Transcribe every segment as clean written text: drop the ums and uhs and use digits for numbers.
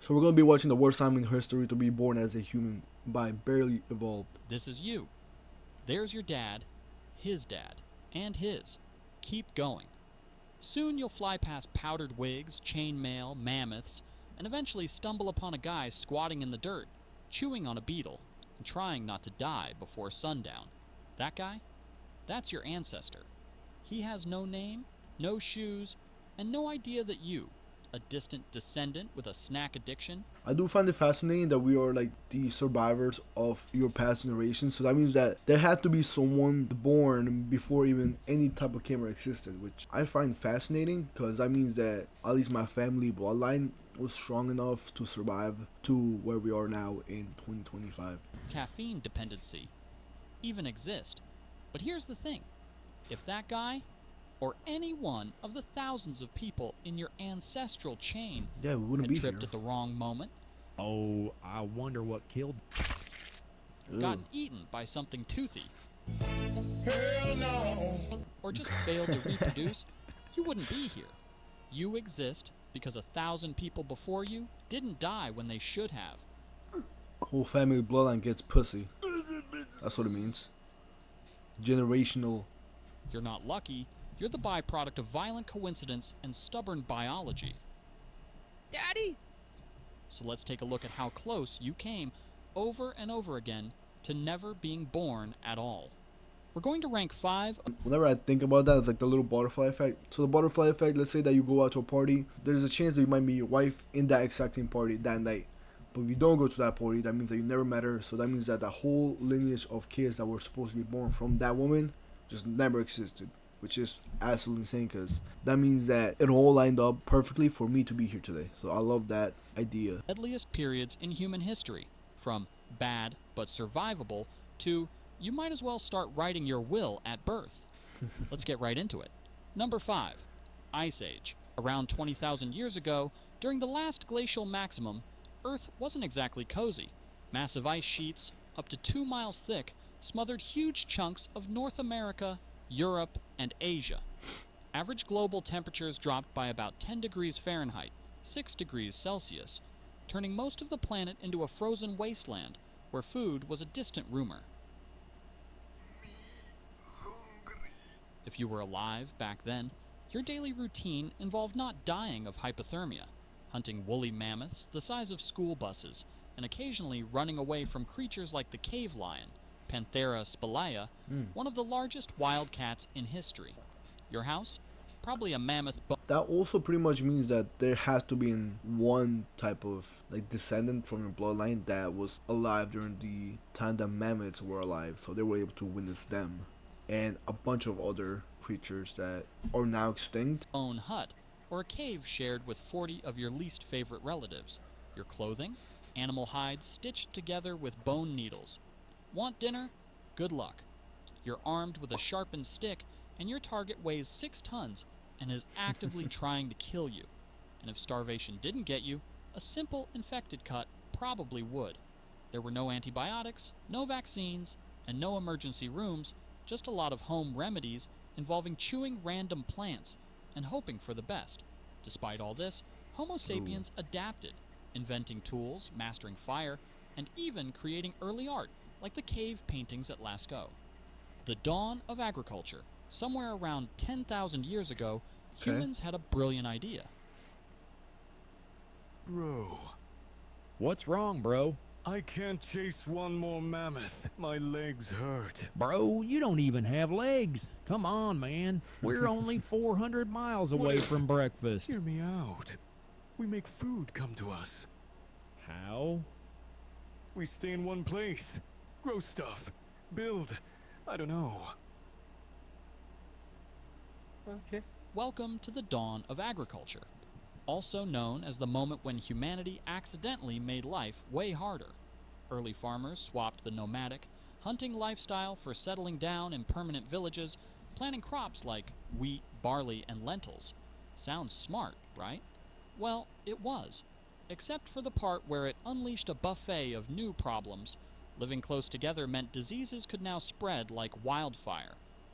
So we're gonna be watching the worst time in history to be born as a human by barely evolved. This is you. There's your dad, his dad, and his. Keep going. Soon you'll fly past powdered wigs, chainmail, mammoths, and eventually stumble upon a guy squatting in the dirt, chewing on a beetle, and trying not to die before sundown. That guy? That's your ancestor. He has no name, no shoes, and no idea that you, a distant descendant with a snack addiction, I do find it fascinating that we are like the survivors of your past generations. So that means that there had to be someone born before even any type of camera existed, which I find fascinating because that means that at least my family bloodline was strong enough to survive to where we are now in 2025. caffeine dependency, even exist. But here's the thing. If that guy, or any one of the thousands of people in your ancestral chain Yeah, we wouldn't had be here. tripped at the wrong moment, Oh, I wonder what killed. Ew. gotten eaten by something toothy, or just failed to reproduce, you wouldn't be here. You exist because 1,000 people before you didn't die when they should have. Whole family bloodline gets pussy. That's what it means. Generational. You're not lucky, you're the byproduct of violent coincidence and stubborn biology. Daddy? So let's take a look at how close you came over and over again to never being born at all. We're going to rank 5. Whenever I think about that, it's like the little butterfly effect. So the butterfly effect, let's say that you go out to a party, there's a chance that you might meet your wife in that exact same party that night. But if you don't go to that party, that means that you never met her. So that means that the whole lineage of kids that were supposed to be born from that woman just never existed. Which is absolutely insane because that means that it all lined up perfectly for me to be here today. So I love that idea. Deadliest periods in human history, from bad but survivable to you might as well start writing your will at birth. Let's get right into it. Number 5. Ice Age. Around 20,000 years ago, during the last glacial maximum, Earth wasn't exactly cozy. Massive ice sheets, up to 2 miles thick, smothered huge chunks of North America, Europe, and Asia. Average global temperatures dropped by about 10 degrees Fahrenheit, 6 degrees Celsius, turning most of the planet into a frozen wasteland where food was a distant rumor. If you were alive back then, your daily routine involved not dying of hypothermia, hunting woolly mammoths the size of school buses, and occasionally running away from creatures like the cave lion, Panthera spelaea, one of the largest wild cats in history. Your house? Probably a mammoth That also pretty much means that there has to be one type of like descendant from your bloodline that was alive during the time that mammoths were alive, so they were able to witness them, and a bunch of other creatures that are now extinct. own hut, or a cave shared with 40 of your least favorite relatives. Your clothing? Animal hides stitched together with bone needles. Want dinner? Good luck. You're armed with a sharpened stick, and your target weighs 6 tons and is actively trying to kill you. And if starvation didn't get you, a simple infected cut probably would. There were no antibiotics, no vaccines, and no emergency rooms, just a lot of home remedies involving chewing random plants and hoping for the best. Despite all this, Homo sapiens adapted, inventing tools, mastering fire, and even creating early art like the cave paintings at Lascaux. The dawn of agriculture. Somewhere around 10,000 years ago, Okay. humans had a brilliant idea. Bro, What's wrong, bro? I can't chase one more mammoth. My legs hurt. Bro, you don't even have legs. Come on, man. We're only 400 miles away from breakfast. Hear me out. We make food come to us. How? We stay in one place. Grow stuff. Build. I don't know. Okay. Welcome to the dawn of agriculture, also known as the moment when humanity accidentally made life way harder. Early farmers swapped the nomadic, hunting lifestyle for settling down in permanent villages, planting crops like wheat, barley, and lentils. Sounds smart, right? Well, it was, except for the part where it unleashed a buffet of new problems. Living close together meant diseases could now spread like wildfire.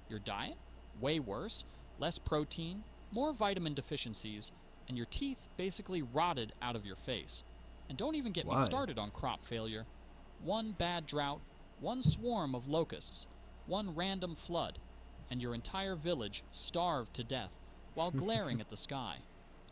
Your diet? Way worse. Less protein, more vitamin deficiencies, and your teeth basically rotted out of your face. And don't even get me Why? started on crop failure. One bad drought, one swarm of locusts, one random flood, and your entire village starved to death while glaring at the sky.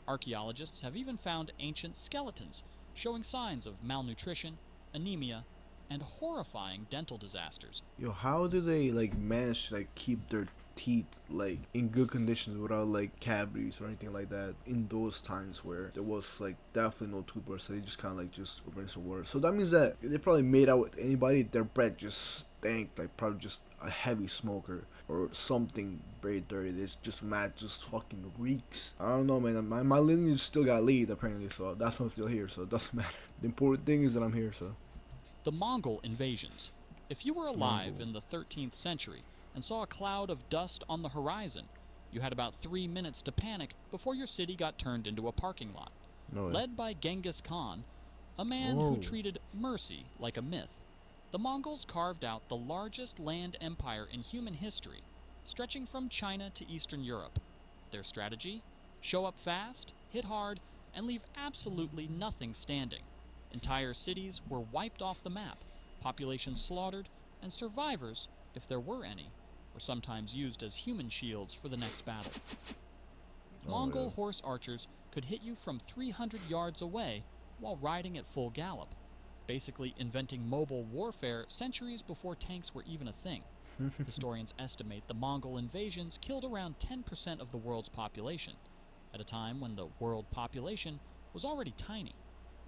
Archaeologists have even found ancient skeletons showing signs of malnutrition, anemia, and horrifying dental disasters. Yo, how do they like manage to like keep their teeth like in good conditions without like cavities or anything like that in those times where there was like definitely no toothbrush, so they just kind of like just rinse the water? So that means that if they probably made out with anybody, their breath just stank like probably just a heavy smoker or something very dirty. It's just mad, just fucking reeks. I don't know, man. My lineage still got lead apparently, so that's why I'm still here. So it doesn't matter. The important thing is that I'm here. So The Mongol invasions. If you were alive Mongol. in the 13th century and saw a cloud of dust on the horizon, you had about 3 minutes to panic before your city got turned into a parking lot. no way. Led by Genghis Khan, a man who Whoa. treated mercy like a myth, the Mongols carved out the largest land empire in human history, stretching from China to Eastern Europe. Their strategy? Show up fast, hit hard, and leave absolutely nothing standing. Entire cities were wiped off the map, populations slaughtered, and survivors, if there were any, were sometimes used as human shields for the next battle. Oh, Mongol yeah. horse archers could hit you from 300 yards away while riding at full gallop, basically inventing mobile warfare centuries before tanks were even a thing. Historians estimate the Mongol invasions killed around 10% of the world's population, at a time when the world population was already tiny.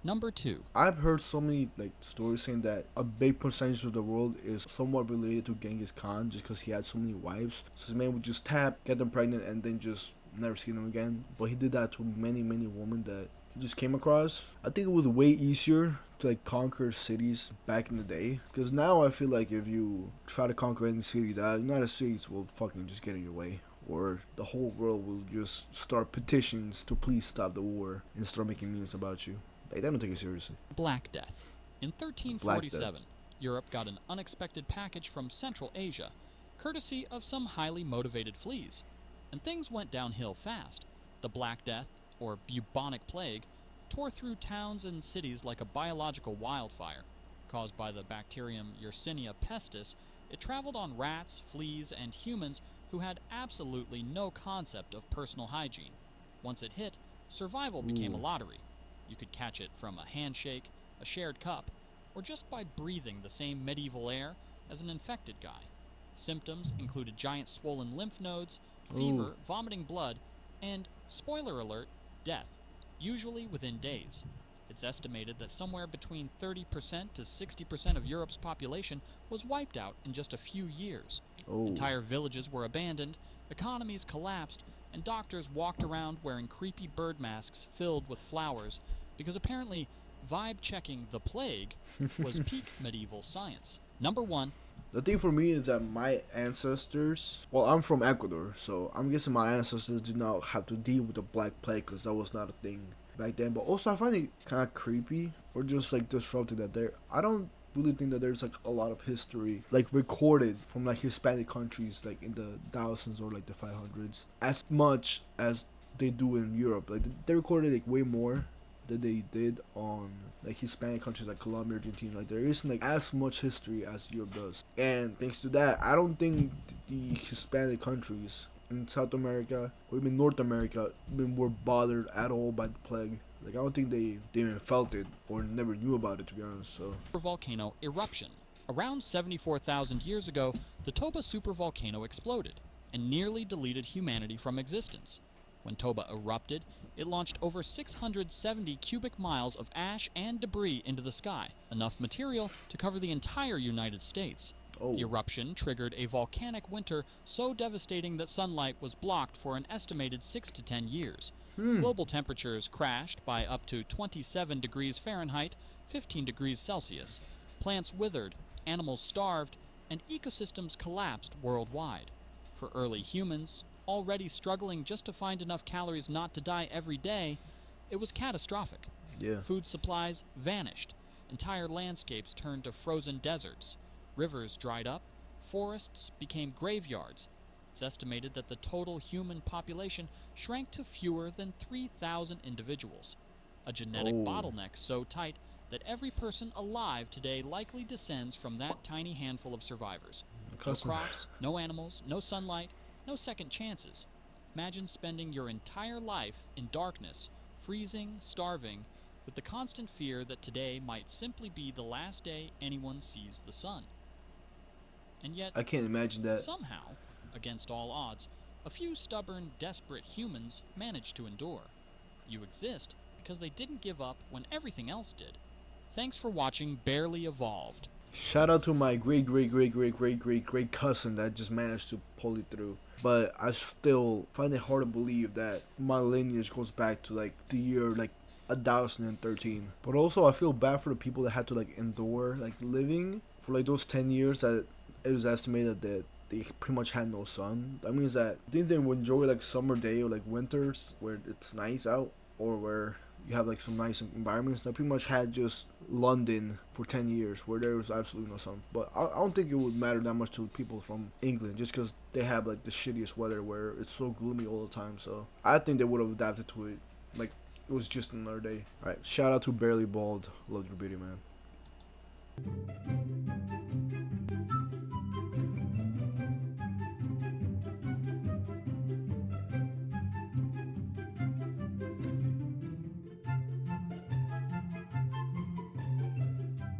Number 2. I've heard so many like stories saying that a big percentage of the world is somewhat related to Genghis Khan just because he had so many wives. So his man would just tap, get them pregnant, and then just never see them again. But he did that to many women that he just came across. I think it was way easier to like conquer cities back in the day, because now I feel like if you try to conquer any city, the United States will fucking just get in your way, or the whole world will just start petitions to please stop the war and start making memes about you. Like, they don't take it seriously. Black Death. In 1347, Europe got an unexpected package from Central Asia, courtesy of some highly motivated fleas. And things went downhill fast. The Black Death, or bubonic plague, tore through towns and cities like a biological wildfire. Caused by the bacterium Yersinia pestis, it traveled on rats, fleas, and humans who had absolutely no concept of personal hygiene. Once it hit, survival became a Ooh. lottery. You could catch it from a handshake, a shared cup, or just by breathing the same medieval air as an infected guy. Symptoms included giant swollen lymph nodes, fever, Ooh. vomiting blood, and, spoiler alert, death, usually within days. It's estimated that somewhere between 30% to 60% of Europe's population was wiped out in just a few years. Oh. Entire villages were abandoned, economies collapsed, and doctors walked around wearing creepy bird masks filled with flowers because apparently vibe checking the plague was peak medieval science. Number 1. The thing for me is that my ancestors, well, I'm from Ecuador, so I'm guessing my ancestors did not have to deal with the Black Plague because that was not a thing back then. But also, I find it kind of creepy or just like disrupting that I don't really think that there's like a lot of history like recorded from like Hispanic countries like in the thousands or like the 500s as much as they do in Europe. Like they recorded like way more than they did on like Hispanic countries like Colombia, Argentina. Like there isn't like as much history as Europe does, and thanks to that, I don't think the Hispanic countries in South America or even North America even were bothered at all by the plague. Like I don't think they even felt it or never knew about it, to be honest. So Volcano eruption. Around 74,000 years ago, the Toba supervolcano exploded and nearly deleted humanity from existence. When Toba erupted, it launched over 670 cubic miles of ash and debris into the sky, enough material to cover the entire United States. oh, The eruption triggered a volcanic winter so devastating that sunlight was blocked for an estimated 6 to 10 years. Global temperatures crashed by up to 27 degrees Fahrenheit, 15 degrees Celsius. Plants withered, animals starved, and ecosystems collapsed worldwide. For early humans, already struggling just to find enough calories not to die every day, it was catastrophic. yeah. Food supplies vanished. Entire landscapes turned to frozen deserts. Rivers dried up. Forests became graveyards. It's estimated that the total human population shrank to fewer than 3,000 individuals. a genetic Oh. bottleneck so tight that every person alive today likely descends from that tiny handful of survivors. No Cousin. crops, no animals, no sunlight, no second chances. Imagine spending your entire life in darkness, freezing, starving, with the constant fear that today might simply be the last day anyone sees the sun. And yet, I can't imagine that. somehow, against all odds, a few stubborn, desperate humans managed to endure. You exist because they didn't give up when everything else did. Thanks for watching Barely Evolved. Shout out to my great cousin that just managed to pull it through. But I still find it hard to believe that my lineage goes back to like the year like 1013. But also I feel bad for the people that had to like endure like living for like those 10 years that it was estimated that they pretty much had no sun. That means that didn't they enjoy like summer day or like winters where it's nice out, or where you have like some nice environments. That pretty much had just London for 10 years where there was absolutely no sun. But I don't think it would matter that much to people from England just because they have like the shittiest weather where it's so gloomy all the time. So I think they would have adapted to it like it was just another day. Alright, shout out to Barely Bald. Love your beauty, man.